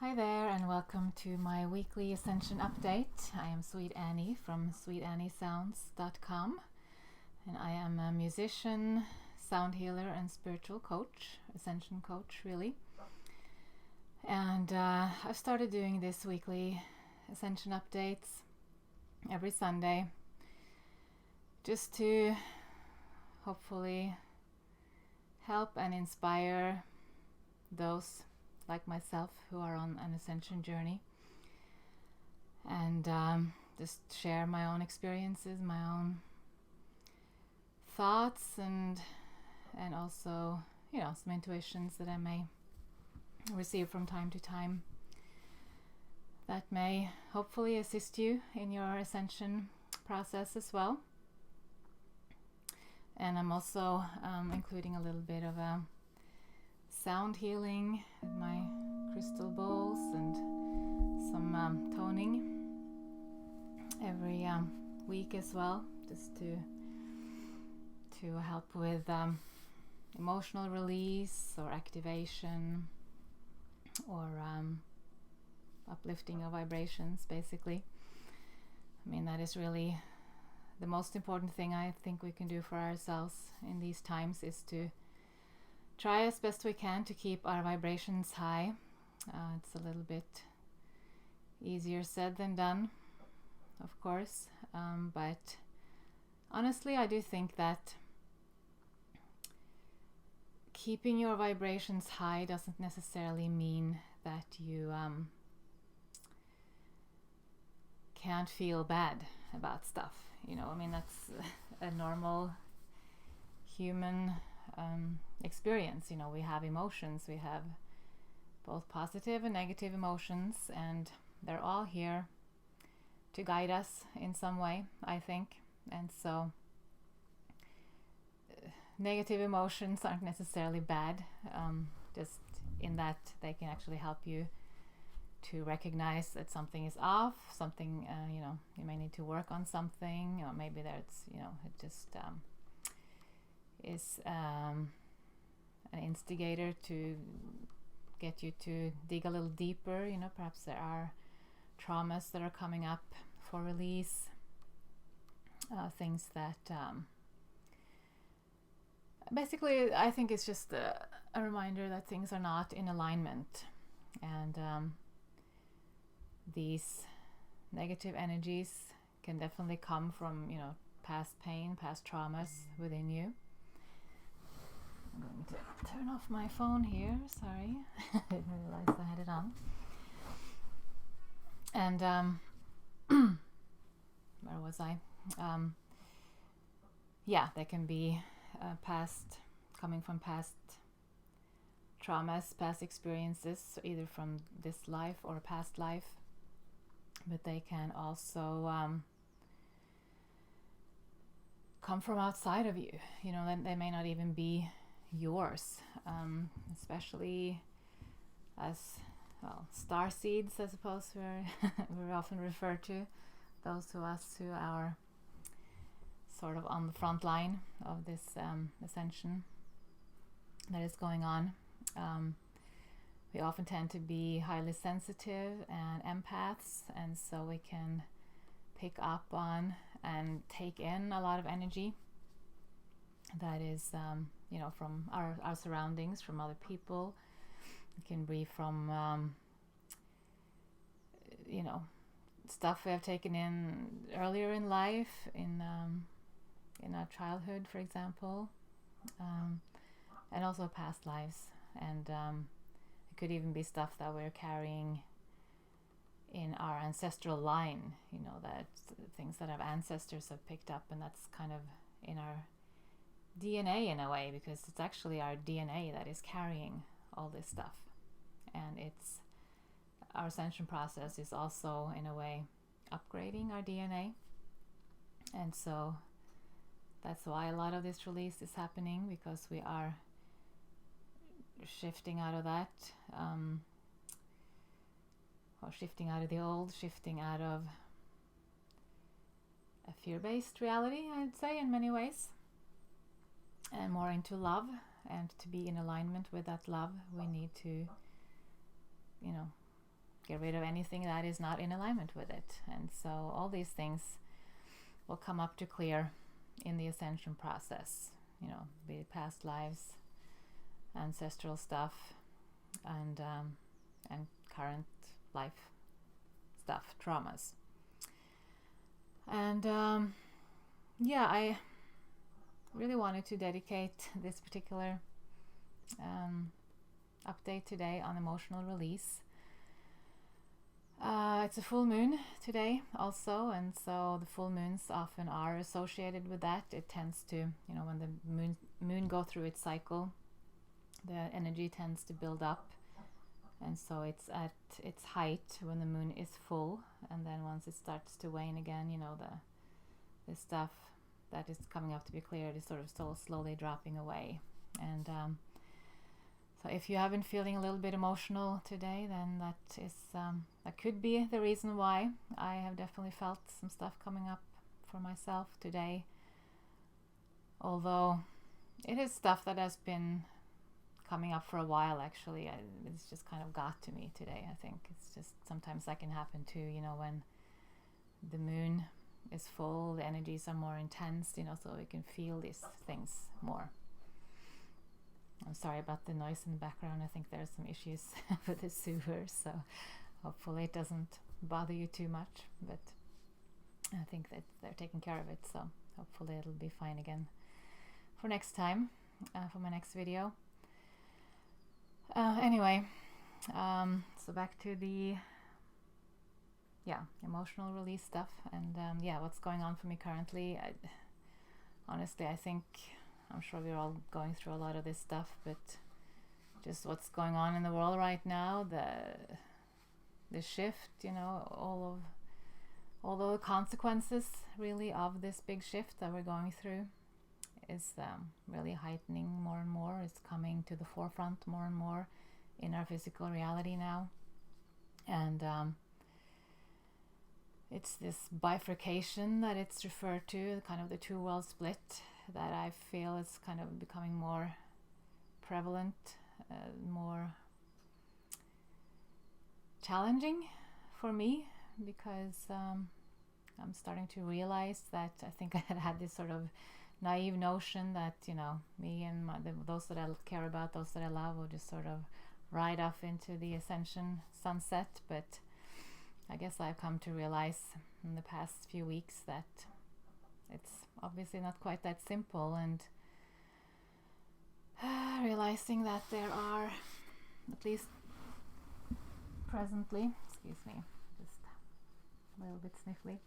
Hi there, and welcome to my weekly Ascension update. I am Sweet Annie from sweetanniesounds.com, and I am a musician, sound healer, and spiritual coach, Ascension coach, really. And I've started doing this weekly Ascension updates every Sunday, just to hopefully help and inspire those like myself who are on an ascension journey, and just share my own experiences, my own thoughts, and also, some intuitions that I may receive from time to time that may hopefully assist you in your ascension process as well. And I'm also including a little bit of a sound healing with my crystal bowls and some toning every week as well, just to help with emotional release or activation or uplifting of vibrations, basically. I mean, that is really the most important thing I think we can do for ourselves in these times, is to try as best we can to keep our vibrations high. It's a little bit easier said than done, of course, but honestly, I do think that keeping your vibrations high doesn't necessarily mean that you can't feel bad about stuff. I mean, that's a normal human experience. We have emotions, we have both positive and negative emotions, and they're all here to guide us in some way, I think. And so negative emotions aren't necessarily bad, just in that they can actually help you to recognize that something is off, something, you may need to work on something, or maybe there's, it just is an instigator to get you to dig a little deeper. Perhaps there are traumas that are coming up for release, things that basically, I think it's just a reminder that things are not in alignment, and these negative energies can definitely come from past pain, past traumas within you. I'm going to turn off my phone here, sorry. I didn't realize I had it on. And where was I? There can be coming from past traumas, past experiences, either from this life or a past life. But they can also come from outside of you. They may not even be yours, especially as star seeds, I suppose we're often referred to, those of us who are sort of on the front line of this ascension that is going on. We often tend to be highly sensitive and empaths, and so we can pick up on and take in a lot of energy that is from our surroundings, from other people. It can be from stuff we have taken in earlier in life, in our childhood, for example, and also past lives. And it could even be stuff that we're carrying in our ancestral line, that things that our ancestors have picked up, and that's kind of in our DNA in a way, because it's actually our DNA that is carrying all this stuff. And our ascension process is also, in a way, upgrading our DNA. And so that's why a lot of this release is happening, because we are shifting out of that, or shifting out of the old, shifting out of a fear-based reality, I'd say, in many ways, and more into love. And to be in alignment with that love, we need to get rid of anything that is not in alignment with it. And so all these things will come up to clear in the ascension process, be it past lives, ancestral stuff, and current life stuff, traumas. And I really wanted to dedicate this particular update today on emotional release. It's a full moon today also, and so the full moons often are associated with that. It tends to, when the moon go through its cycle, the energy tends to build up, and so it's at its height when the moon is full, and then once it starts to wane again, the stuff that is coming up to be cleared is sort of still slowly dropping away. And so if you have been feeling a little bit emotional today, then that could be the reason why. I have definitely felt some stuff coming up for myself today, although it is stuff that has been coming up for a while. Actually, it's just kind of got to me today. I think it's just sometimes that can happen too, when the moon is full, the energies are more intense, so we can feel these things more. I'm sorry about the noise in the background. I think there's some issues with the sewer, so hopefully it doesn't bother you too much, but I think that they're taking care of it, so hopefully it'll be fine again for next time, for my next video. Anyway, so back to the emotional release stuff, and what's going on for me currently. Honestly, I think I'm sure we're all going through a lot of this stuff, but just what's going on in the world right now, the shift, all the consequences really of this big shift that we're going through is really heightening more and more. It's coming to the forefront more and more in our physical reality now, and it's this bifurcation that it's referred to, kind of the two world split, that I feel is kind of becoming more prevalent, more challenging for me, because I'm starting to realize that I think I had this sort of naive notion that me and those that I care about, those that I love, will just sort of ride off into the ascension sunset. But I guess I've come to realize in the past few weeks that it's obviously not quite that simple, and realizing that there are, at least presently, excuse me, just a little bit sniffly,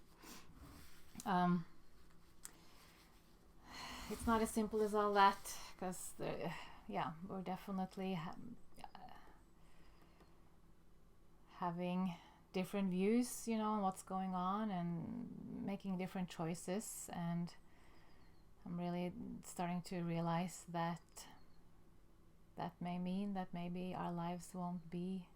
it's not as simple as all that, because we're definitely having different views, on what's going on, and making different choices. And I'm really starting to realize that may mean that maybe our lives won't be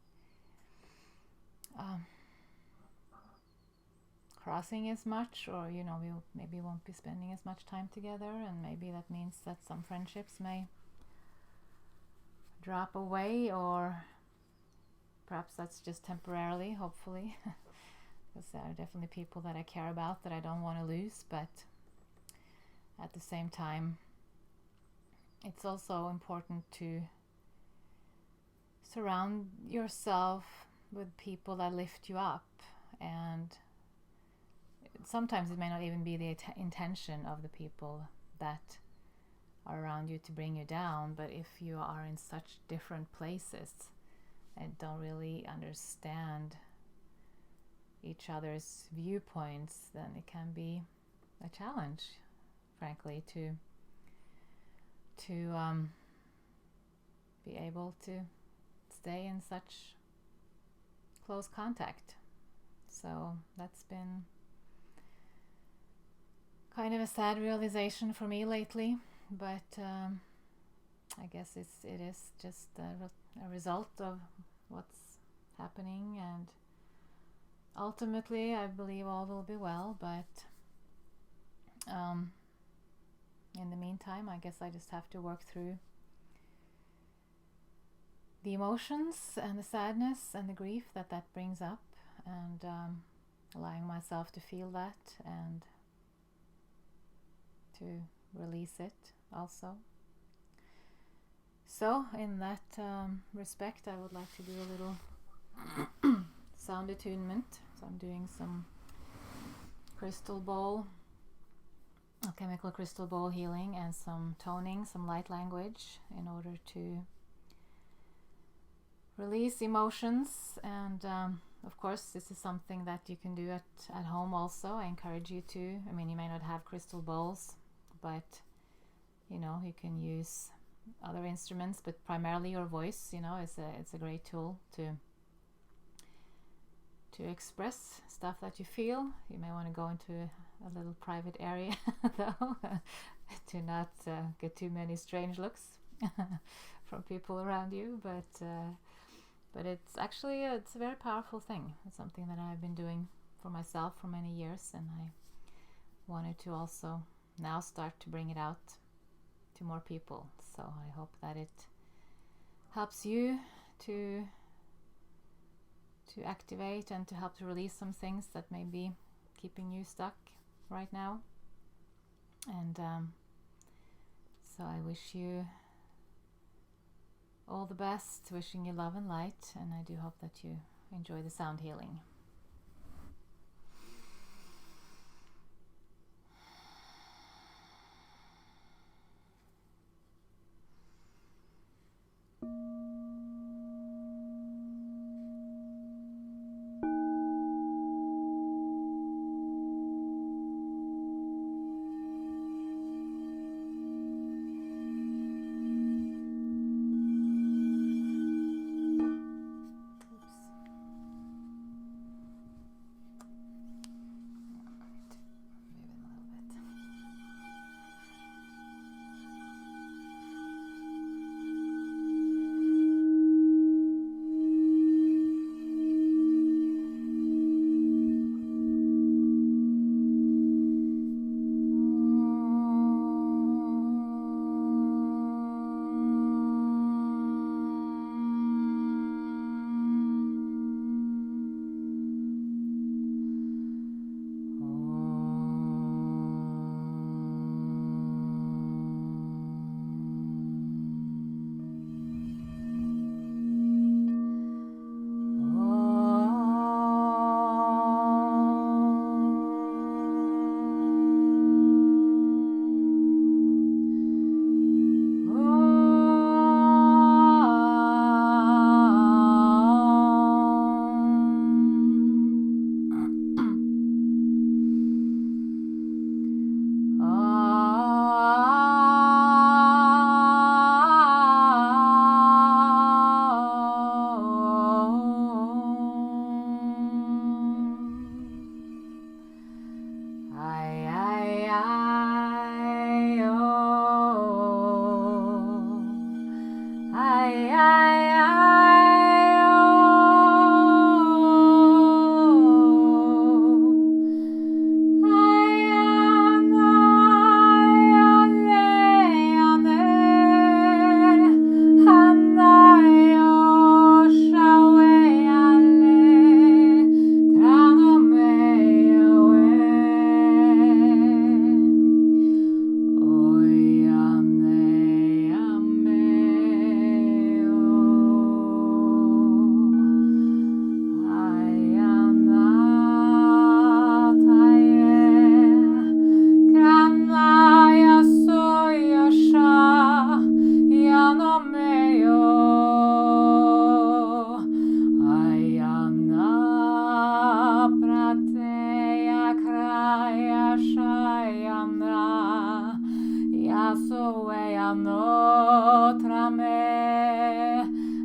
crossing as much, or we maybe won't be spending as much time together, and maybe that means that some friendships may drop away, or perhaps that's just temporarily, hopefully, because there are definitely people that I care about that I don't want to lose. But at the same time, it's also important to surround yourself with people that lift you up, and sometimes it may not even be the intention of the people that are around you to bring you down, but if you are in such different places and don't really understand each other's viewpoints, then it can be a challenge, frankly, to be able to stay in such close contact. So that's been kind of a sad realization for me lately, but I guess it is just a result of what's happening, and ultimately I believe all will be well. But in the meantime, I guess I just have to work through the emotions and the sadness and the grief that brings up, and allowing myself to feel that and to release it also. So in that respect, I would like to do a little sound attunement. So I'm doing some crystal bowl, chemical crystal bowl healing, and some toning, some light language, in order to release emotions. And of course, this is something that you can do at home also. I encourage you to. I mean, you may not have crystal bowls, but you can use other instruments, but primarily your voice, it's a great tool to express stuff that you feel. You may want to go into a little private area though, to not get too many strange looks from people around you, but it's actually it's a very powerful thing. It's something that I've been doing for myself for many years, and I wanted to also now start to bring it out to more people. So I hope that it helps you to activate and to help to release some things that may be keeping you stuck right now. And so I wish you all the best, wishing you love and light, and I do hope that you enjoy the sound healing.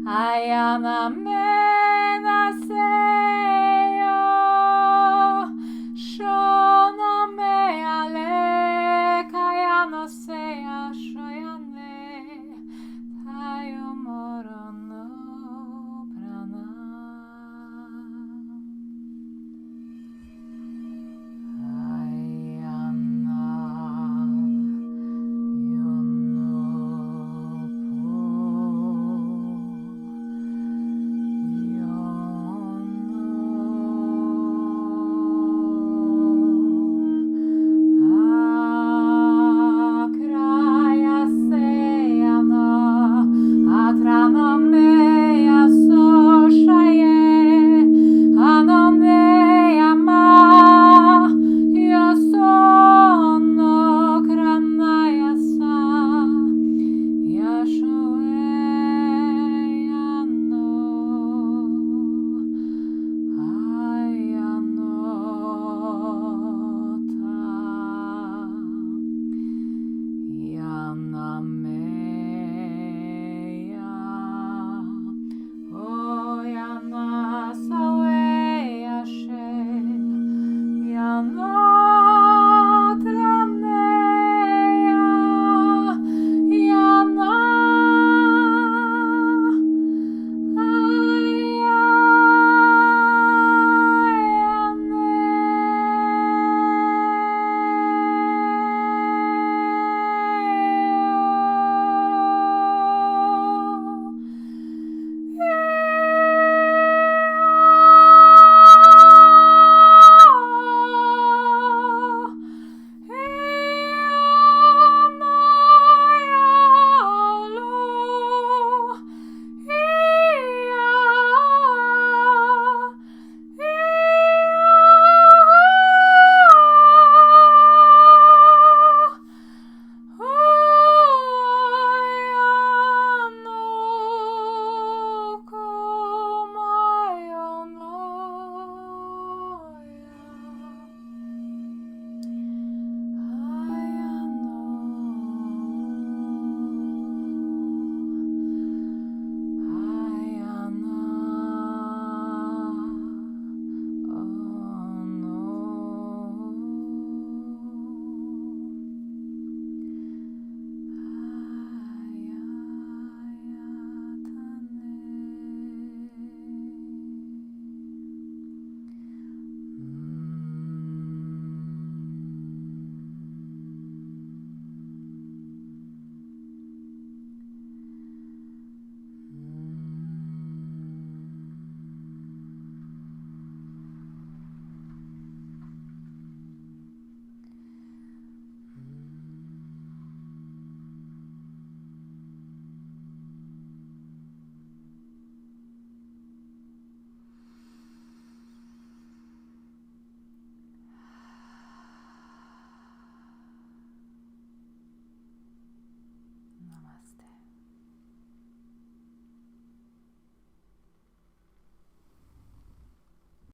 Ayana me